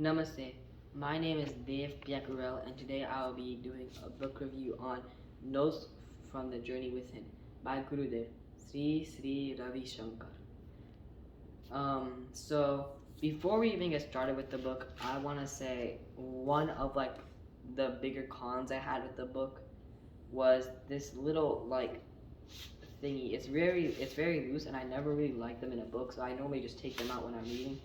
Namaste. My name is Dev Pyakurel, and today I will be doing a book review on Notes from the Journey Within by Gurudev, Sri Ravi Shankar. So before we even get started with the book, I want to say one of the bigger cons I had with the book was this little thingy. It's very loose, and I never really like them in a book, so I normally just take them out when I'm reading.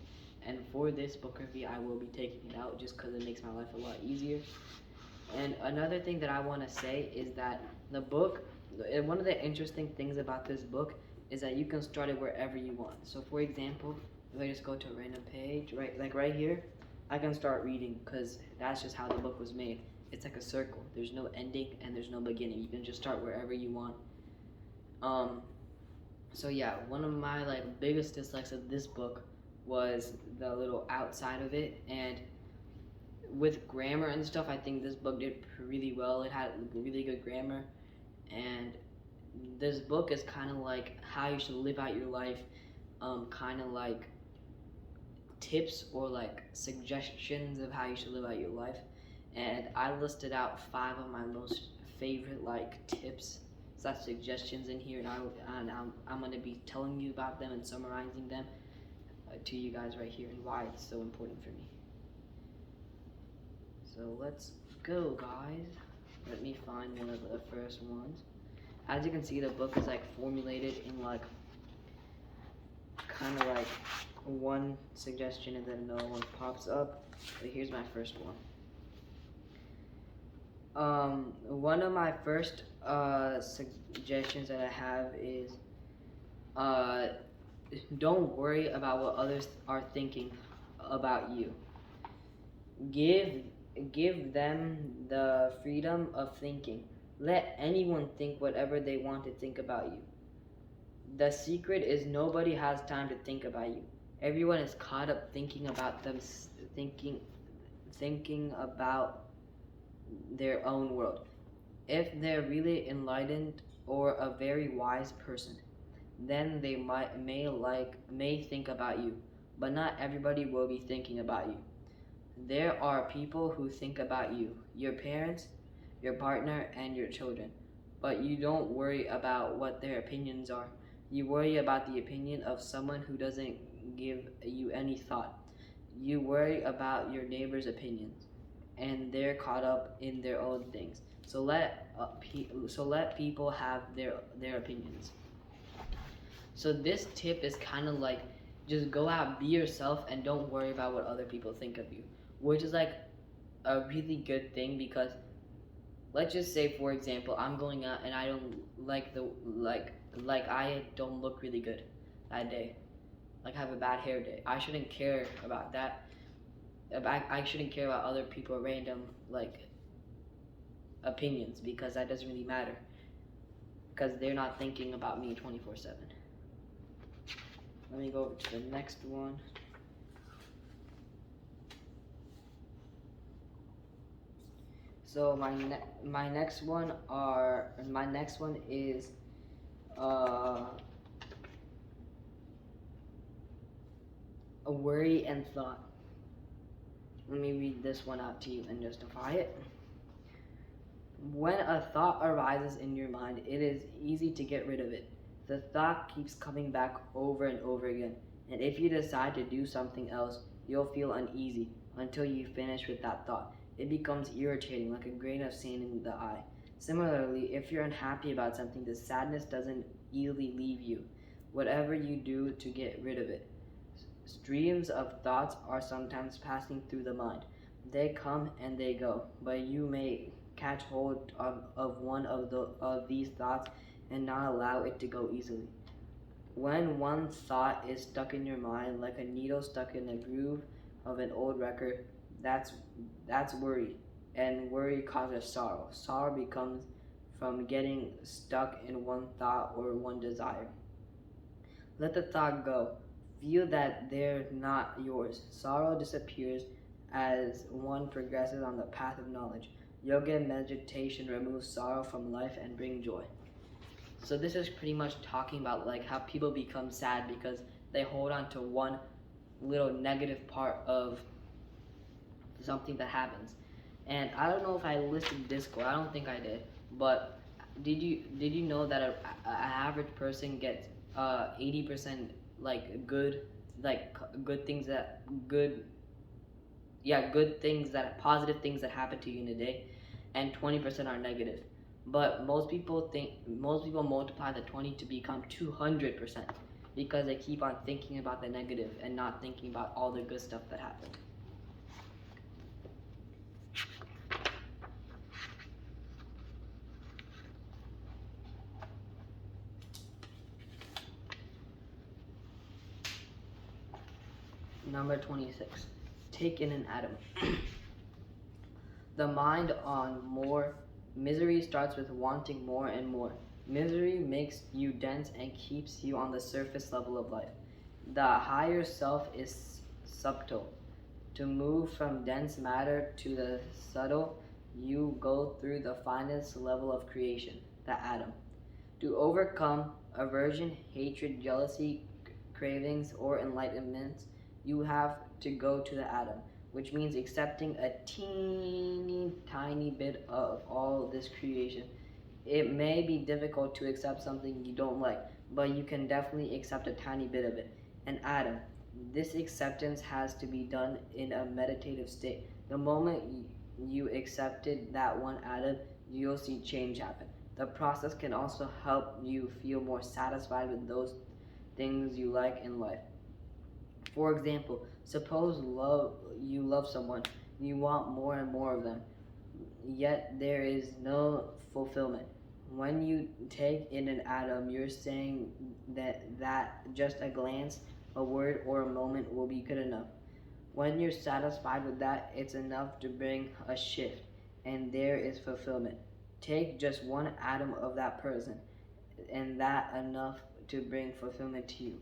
And for this book review, I will be taking it out just because it makes my life a lot easier. And another thing that I want to say is that the book, one of the interesting things about this book is that you can start it wherever you want. So for example, if I just go to a random page, right here, I can start reading because that's just how the book was made. It's like a circle. There's no ending and there's no beginning. You can just start wherever you want. So yeah, one of my biggest dislikes of this book was the little outside of it, and with grammar and stuff, I think this book did really well. It had really good grammar, and this book is kind of like how you should live out your life, kind of like tips or suggestions of how you should live out your life. And I listed out 5 of my most favorite tips / suggestions in here, and I'm going to be telling you about them and summarizing them to you guys right here and why it's so important for me. So let's go, guys. Let me find one of the first ones. As you can see, the book is formulated in kind of one suggestion and then another one pops up. But here's my first one. One of my first suggestions that I have is don't worry about what others are thinking about you. Give them the freedom of thinking. Let anyone think whatever they want to think about you. The secret is nobody has time to think about you. Everyone is caught up thinking about thinking about their own world. If they're really enlightened or a very wise person, then they may think about you, but not everybody will be thinking about you. There are people who think about you, your parents, your partner, and your children, but you don't worry about what their opinions are. You worry about the opinion of someone who doesn't give you any thought. You worry about your neighbor's opinions, and they're caught up in their own things. So let people have their opinions. So this tip is kind of just go out, be yourself, and don't worry about what other people think of you, which is a really good thing, because let's just say, for example, I'm going out and I don't I don't look really good that day, I have a bad hair day. I shouldn't care about that. I shouldn't care about other people random opinions, because that doesn't really matter, because they're not thinking about me 24/7. Let me go over to the next one. So my next one is a worry and thought. Let me read this one out to you and justify it. When a thought arises in your mind, it is easy to get rid of it. The thought keeps coming back over and over again, and if you decide to do something else, you'll feel uneasy until you finish with that thought. It becomes irritating, like a grain of sand in the eye. Similarly, if you're unhappy about something, the sadness doesn't easily leave you, whatever you do to get rid of it. Streams of thoughts are sometimes passing through the mind. They come and they go, but you may catch hold of one of these thoughts and not allow it to go easily. When one thought is stuck in your mind like a needle stuck in the groove of an old record, that's worry, and worry causes sorrow. Sorrow becomes from getting stuck in one thought or one desire. Let the thought go. Feel that they're not yours. Sorrow disappears as one progresses on the path of knowledge. Yoga and meditation remove sorrow from life and bring joy. So this is pretty much talking about how people become sad because they hold on to one little negative part of something that happens. And I don't know if I listed this quote. I don't think I did. But did you know that a average person gets 80% like good, like good things that good yeah, good things that positive things that happen to you in a day, and 20% are negative. But most people multiply the 20 to become 200% because they keep on thinking about the negative and not thinking about all the good stuff that happened. Number 26. Take in an atom. The mind on more. Misery starts with wanting more and more. Misery makes you dense and keeps you on the surface level of life. The higher self is subtle. To move from dense matter to the subtle, you go through the finest level of creation, the atom. To overcome aversion, hatred, jealousy, cravings, or enlightenment, you have to go to the atom, which means accepting a teeny tiny bit of all this creation. It may be difficult to accept something you don't like, but you can definitely accept a tiny bit of it. An atom. This acceptance has to be done in a meditative state. The moment you accepted that one atom, you'll see change happen. The process can also help you feel more satisfied with those things you like in life. For example, suppose you love someone, you want more and more of them, yet there is no fulfillment. When you take in an atom, you're saying that just a glance, a word, or a moment will be good enough. When you're satisfied with that, it's enough to bring a shift, and there is fulfillment. Take just one atom of that person, and that enough to bring fulfillment to you.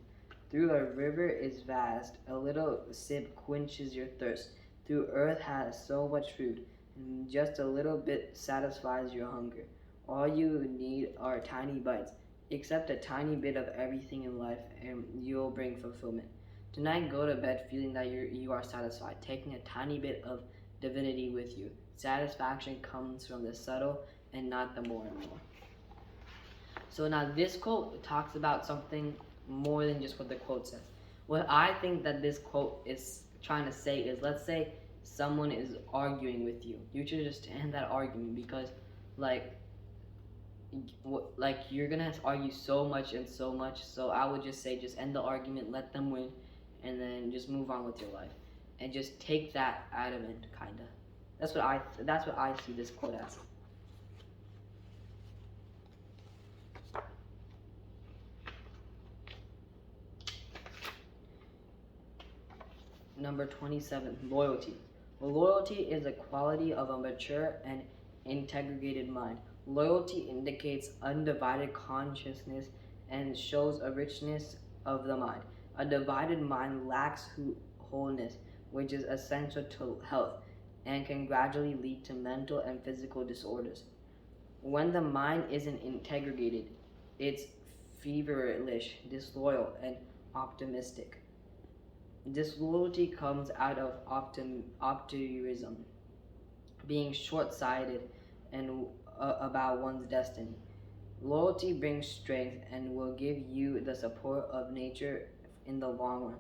Through a river is vast, a little sip quenches your thirst. Through earth has so much food, and just a little bit satisfies your hunger. All you need are tiny bites. Accept a tiny bit of everything in life, and you'll bring fulfillment. Tonight, go to bed feeling that you are satisfied, taking a tiny bit of divinity with you. Satisfaction comes from the subtle and not the more and more. So now this quote talks about something more than just what the quote says. What I think that this quote is trying to say is, let's say someone is arguing with you. You should just end that argument because, like, you're gonna argue so much and so much. So I would just say, just end the argument, let them win, and then just move on with your life, and just take that out of it, kinda. That's what I see this quote as. Number 27, loyalty. Loyalty is a quality of a mature and integrated mind. Loyalty indicates undivided consciousness and shows a richness of the mind. A divided mind lacks wholeness, which is essential to health and can gradually lead to mental and physical disorders. When the mind isn't integrated, it's feverish, disloyal, and optimistic. Disloyalty comes out of optimism, being short-sighted and about one's destiny. Loyalty brings strength and will give you the support of nature in the long run.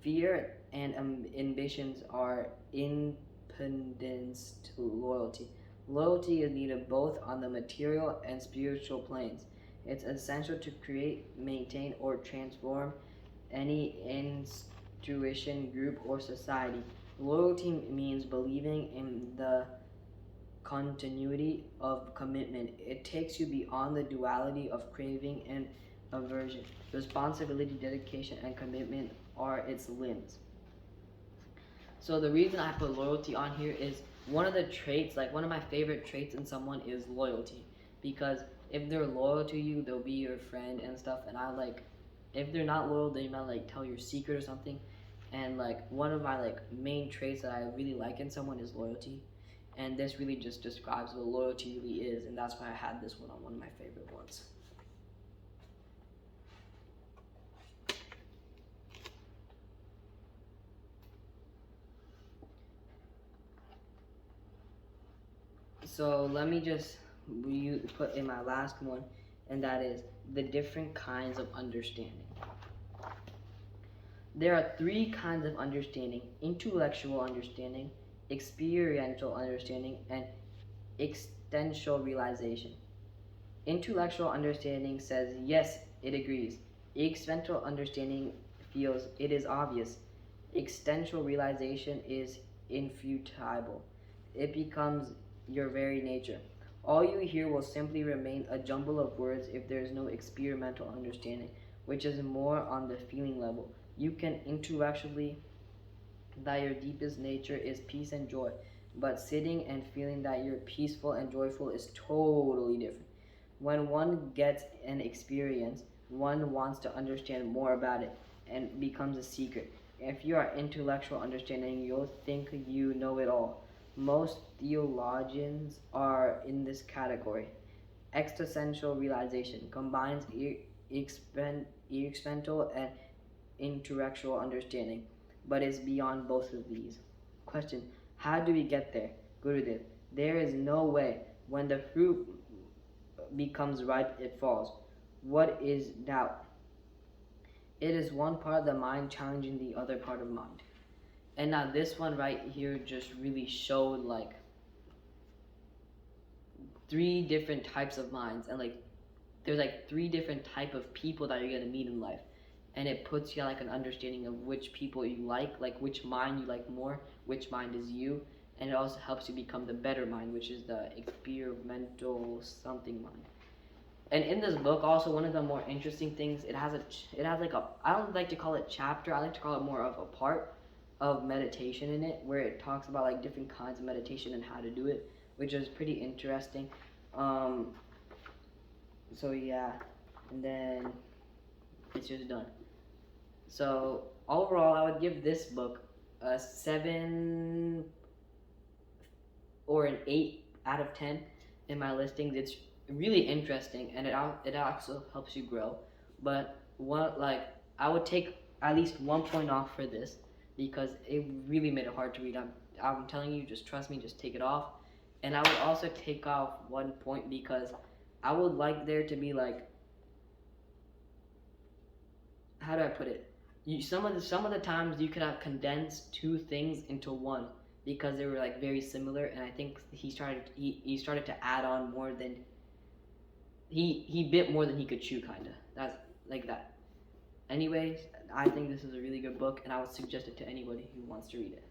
Fear and ambitions are impediments to loyalty. Loyalty is needed both on the material and spiritual planes. It's essential to create, maintain, or transform any institution, group, or society. Loyalty means believing in the continuity of commitment. It takes you beyond the duality of craving and aversion. Responsibility, dedication, and commitment are its limbs. So the reason I put loyalty on here is one of the traits, like one of my favorite traits in someone is loyalty. Because if they're loyal to you, they'll be your friend and stuff. And I like, if they're not loyal, they might like tell your secret or something. And like one of my like main traits that I really like in someone is loyalty. And this really just describes what loyalty really is, and that's why I had this one on one of my favorite ones. So let me just put in my last one, and that is the different kinds of understanding. There are three kinds of understanding: intellectual understanding, experiential understanding, and existential realization. Intellectual understanding says yes, it agrees. Existential understanding feels it is obvious. Existential realization is infutile. It becomes your very nature. All you hear will simply remain a jumble of words if there is no experimental understanding, which is more on the feeling level. You can intellectually that your deepest nature is peace and joy, but sitting and feeling that you're peaceful and joyful is totally different. When one gets an experience, one wants to understand more about it and becomes a secret. If you are intellectual understanding, you'll think you know it all. Most theologians are in this category. Existential realization combines experimental and intellectual understanding, but is beyond both of these. Question: how do we get there? Gurudev: there is no way. When the fruit becomes ripe, it falls. What is doubt? It is one part of the mind challenging the other part of mind. And now this one right here just really showed like three different types of minds, and like there's like three different type of people that you're gonna meet in life, and it puts you like an understanding of which people you like which mind you like more, which mind is you, and it also helps you become the better mind, which is the experimental something mind. And in this book, also one of the more interesting things, it has like a, I don't like to call it chapter, I like to call it more of a part of meditation in it, where it talks about like different kinds of meditation and how to do it, which is pretty interesting. So yeah, and then it's just done. So overall, I would give this book a 7 or an 8 out of 10 in my listings. It's really interesting, and it also helps you grow. But I would take at least 1 point off for this because it really made it hard to read. I'm telling you, just trust me, just take it off. And I would also take off 1 point because I would like there to be like, how do I put it? Some of the times you could have condensed two things into one because they were like very similar, and I think he started to add on more than he bit more than he could chew, kind of. That's like that. Anyways, I think this is a really good book, and I would suggest it to anybody who wants to read it.